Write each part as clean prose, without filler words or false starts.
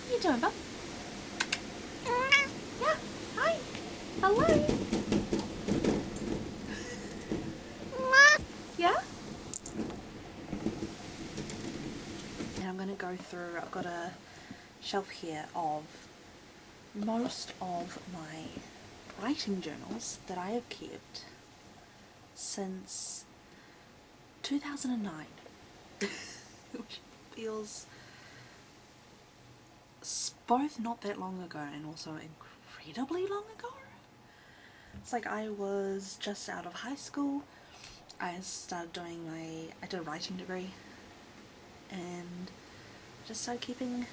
What are you doing, bub? Yeah. Hi. Hello. Yeah? And I'm going to go through, I've got a shelf here of most of my writing journals that I have kept since 2009. Which feels both not that long ago and also incredibly long ago. It's like I was just out of high school. I did a writing degree and just started keeping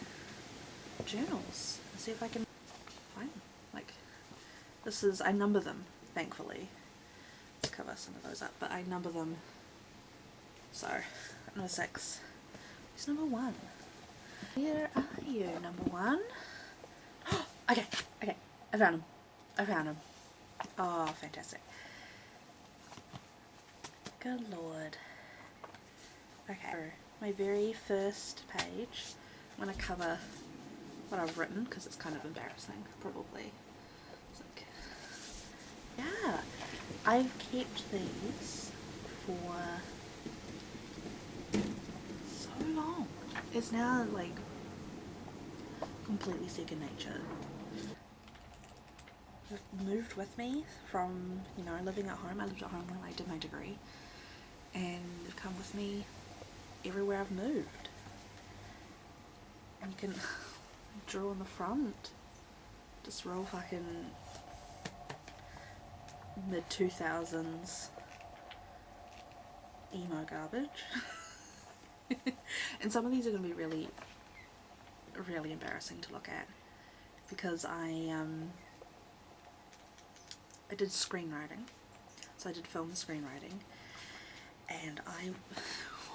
journals. See if I can find them. Like, I number them, thankfully. Let's cover some of those up, but I number them. So, number 6. Who's number 1? Where are you, number 1? Okay, I found him. Oh, fantastic. Good lord. Okay, my very first page, I'm going to cover what I've written because it's kind of embarrassing, probably. It's like, yeah, I've kept these for so long. It's now like completely second nature. They've moved with me from, living at home. I lived at home when I did my degree, and they've come with me everywhere I've moved. And you can draw on the front, just real fucking mid-2000s emo garbage. And some of these are going to be really, really embarrassing to look at because I did screenwriting, so I did film screenwriting, and I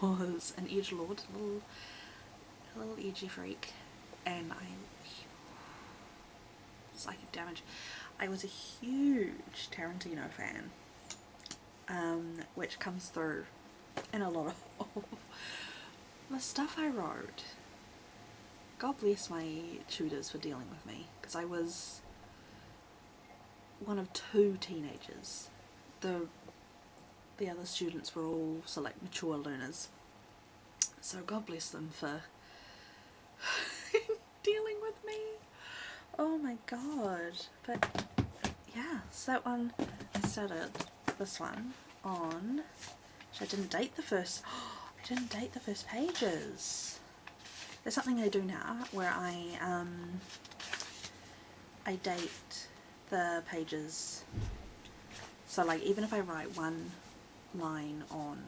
was an edgelord, a little edgy freak, and psychic damage. I was a huge Tarantino fan, which comes through in a lot of the stuff I wrote. God bless my tutors for dealing with me, because I was one of 2 teenagers. The other students were all like mature learners, so God bless them for dealing with me. Oh my god. But yeah, so that one, I started this one on, I didn't date the first pages. There's something I do now where I date the pages. So like, even if I write one line on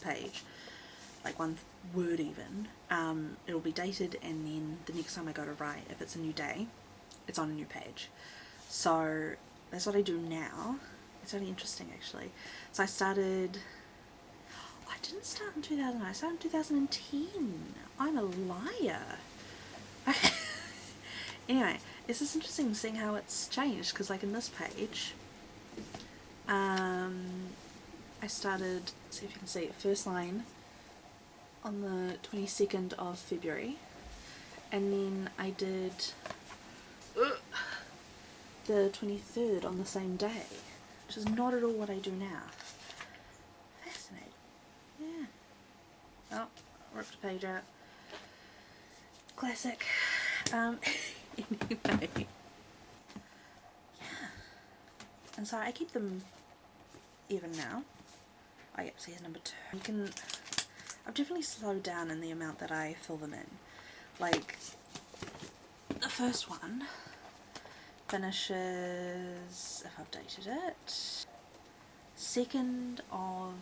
page, like one word even, it'll be dated, and then the next time I go to write, if it's a new day, it's on a new page. So that's what I do now. It's really interesting actually. So I didn't start in 2009, I started in 2010. I'm a liar. Okay. Anyway, this is interesting seeing how it's changed, because like in this page, I started, see if you can see it, first line on the 22nd of February, and then I did the 23rd on the same day, which is not at all what I do now. Fascinating. Yeah. Oh, ripped a page out. Classic. Anyway. Yeah. And so I keep them even now. Oh yeah, so here's number 2. I've definitely slowed down in the amount that I fill them in. Like, the first one finishes, if I've dated it, 2nd of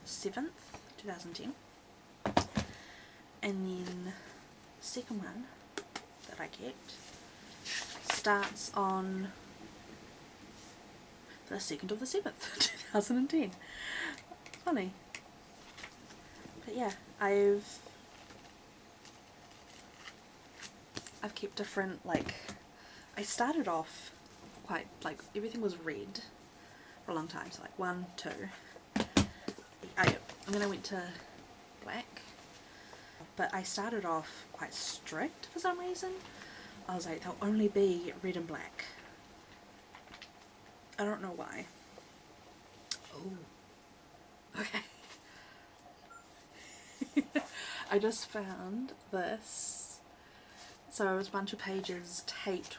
7th, 2010. And then the second one that I kept starts on the 2nd of the 7th, 2010. Funny. But yeah, I've kept different, like, I started off quite, like, everything was red for a long time, so like 1, 2, and then I went to black, but I started off quite strict for some reason. I was like, they'll only be red and black. I don't know why. Oh, okay. I just found this. So it was a bunch of pages taped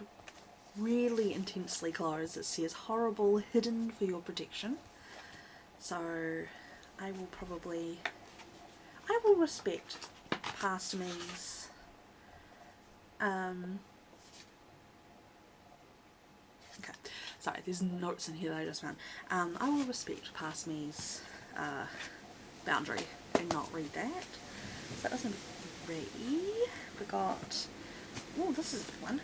really intensely closed. It says horrible, hidden for your protection. So I will respect past me's okay, sorry, there's notes in here that I just found. I will respect past me's boundary and not read that. So that was number 3. We got, oh, this is a good one.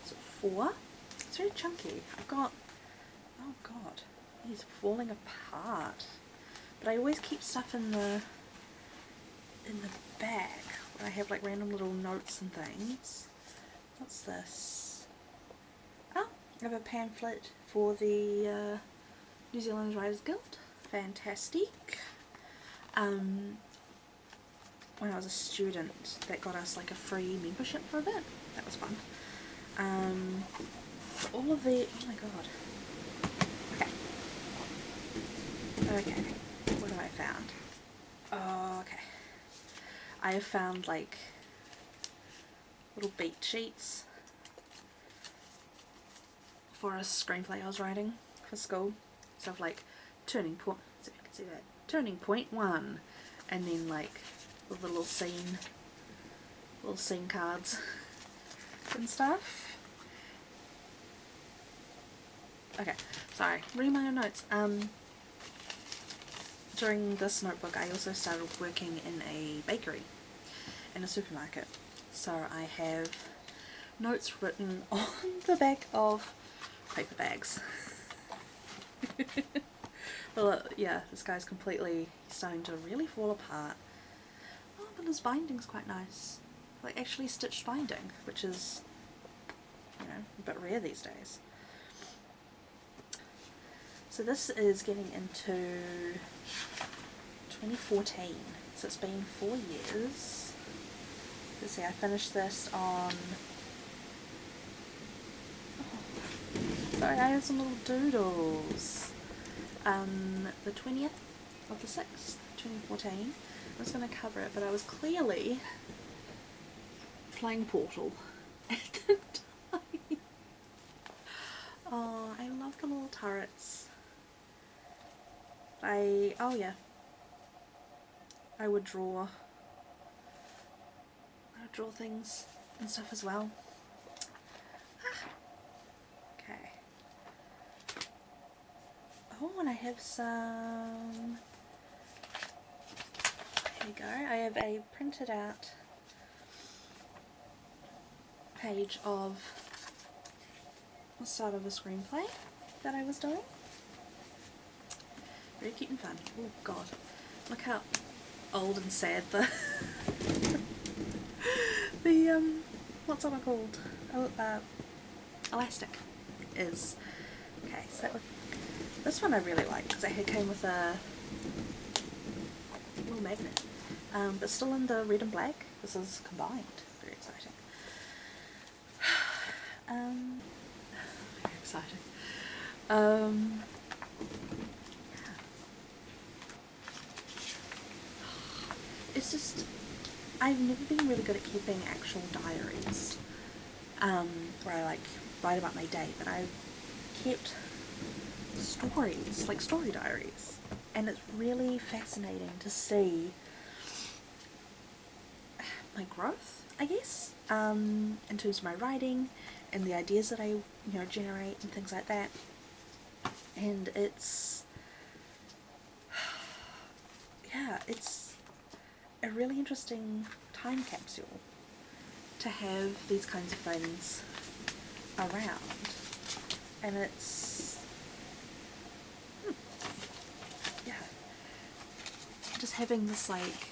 So 4. It's very chunky. I've got, oh god, he's falling apart. But I always keep stuff in the back where I have like random little notes and things. What's this? Oh, I have a pamphlet for the New Zealand Writers Guild. Fantastic. When I was a student, that got us like a free membership for a bit. That was fun. All of the, oh my god. Okay, what have I found? Oh, okay. I have found like little beat sheets for a screenplay I was writing for school. Stuff like turning point, so you can see that, turning point 1, and then like with the little scene cards and stuff. Okay, sorry, reading my own notes. During this notebook I also started working in a bakery, in a supermarket, so I have notes written on the back of paper bags. Well, yeah, this guy's completely starting to really fall apart. Oh, but his binding's quite nice. Like actually stitched binding, which is, you know, a bit rare these days. So this is getting into 2014, so it's been 4 years. Let's see, I finished this on, oh, sorry, I have some little doodles. The 20th of the 6th, 2014. I was going to cover it, but I was clearly playing Portal at the time. Oh, I love the little turrets. Oh yeah, I would draw things and stuff as well. Okay. Oh, and I have some, here we go, I have a printed out page of the start of a screenplay that I was doing. Very cute and fun. Oh god, look how old and sad the what's that called? Oh, elastic is. Okay, so this one I really like because it came with a little magnet, but still in the red and black. This is combined. Very exciting. Very exciting. It's just, I've never been really good at keeping actual diaries, where I like write about my day, but I kept stories, like story diaries, and it's really fascinating to see my growth, I guess, in terms of my writing and the ideas that I, generate and things like that. And it's, yeah, it's a really interesting time capsule to have these kinds of things around, and it's yeah, just having this like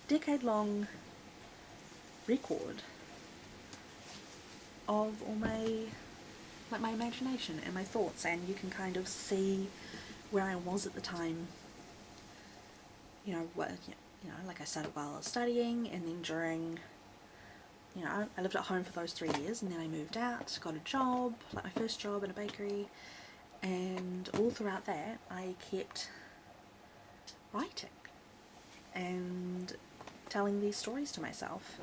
decade long record of all my, like, my imagination and my thoughts, and you can kind of see where I was at the time, you know, like I started while I was studying, and then during, you know, I lived at home for those 3 years, and then I moved out, got a job, like my first job in a bakery, and all throughout that I kept writing and telling these stories to myself.